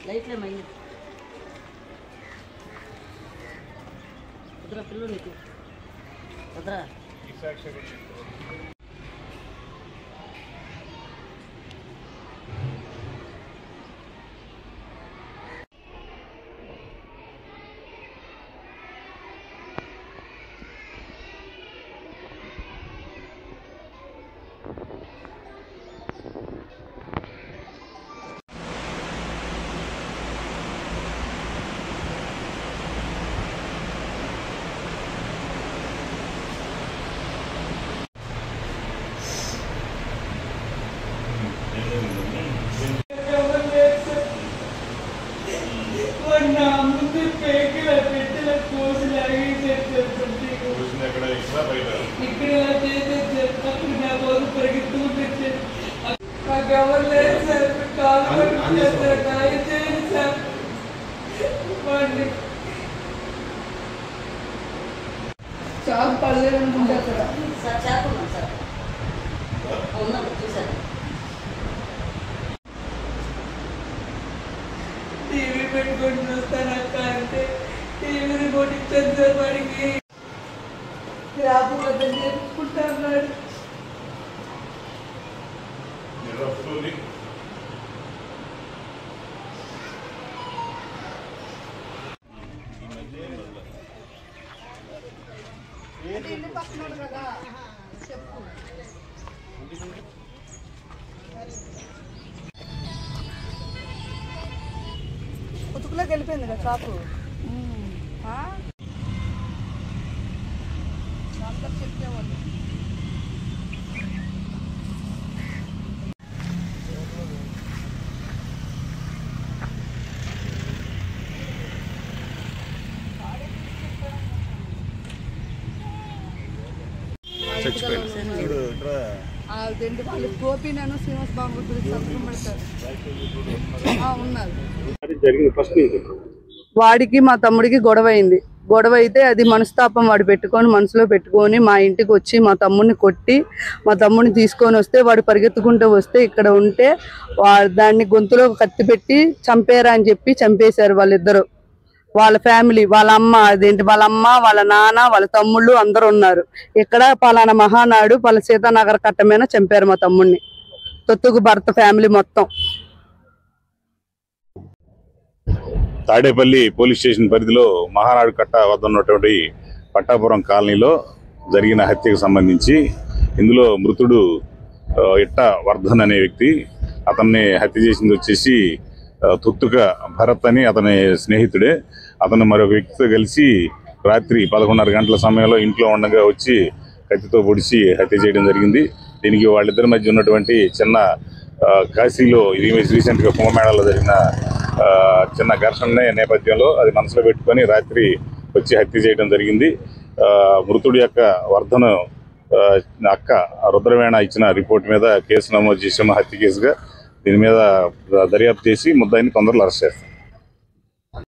లైట్లే mind కుదరా పిల్లలు నీకు కుదరా చాలా పడలేదు అనుకుంటా సార్ చేపన్నాం సార్ ఉన్నాను చూసారు టీవీ పెట్టుకొని చూస్తాను అక్క అంటే టీవీ రిమోట్ ఇచ్చాను సార్ వాడికి గ్రాఫ్ వద్ద నేర్చుకుంటా అన్నాడు. ఉతుకులోకి వెళ్ళిపోయింది కదా షాపు చెప్పేవాళ్ళు వాళ్ళు గోపి నేను శ్రీనివాస్ బాబు సంతకం పెడతారు ఉన్నారు. వాడికి మా తమ్ముడికి గొడవ అయింది. గొడవ అయితే అది మనస్తాపం వాడు పెట్టుకొని మనసులో పెట్టుకొని మా ఇంటికి వచ్చి మా తమ్ముడిని కొట్టి మా తమ్ముడిని తీసుకొని వస్తే వాడు పరిగెత్తుకుంటూ వస్తే ఇక్కడ ఉంటే దాన్ని గొంతులో కత్తి పెట్టి చంపారా అని చెప్పి చంపేశారు వాళ్ళిద్దరు. వాళ్ళ ఫ్యామిలీ వాళ్ళ అమ్మ వాళ్ళ నాన్న వాళ్ళ తమ్ముళ్ళు అందరూ ఉన్నారు. ఇక్కడ పలానా మహానాడు సీతానగర్ కట్ట మీద చంపారు మా తమ్ముడిని. తొత్తుకు భర్త ఫ్యామిలీ మొత్తం. తాడేపల్లి పోలీస్ స్టేషన్ పరిధిలో మహానాడు కట్ట వద్ద ఉన్నటువంటి పట్టాపురం కాలనీలో జరిగిన హత్యకు సంబంధించి ఇందులో మృతుడు ఇట్ట వర్ధన్ అనే వ్యక్తి. అతన్ని హత్య చేసింది వచ్చేసి తొత్తుక భరత్ అని అతని స్నేహితుడే. అతను మరొక వ్యక్తితో కలిసి రాత్రి 11:30 గంటల సమయంలో ఇంట్లో ఉండగా వచ్చి కత్తితో పొడిచి హత్య చేయడం జరిగింది. దీనికి వాళ్ళిద్దరి మధ్య ఉన్నటువంటి చిన్న కాశీలో ఇది రీసెంట్గా కుంభమేళాలో జరిగిన చిన్న ఘర్షణ నేపథ్యంలో అది మనసులో పెట్టుకొని రాత్రి వచ్చి హత్య చేయడం జరిగింది. మృతుడి యొక్క వర్ధన అక్క రుద్రవేణ ఇచ్చిన రిపోర్ట్ మీద కేసు నమోదు చేసాము హత్య కేసుగా. దీని మీద దర్యాప్తు చేసి ముద్దాయిని తొందరలో అరెస్ట్ చేస్తాం.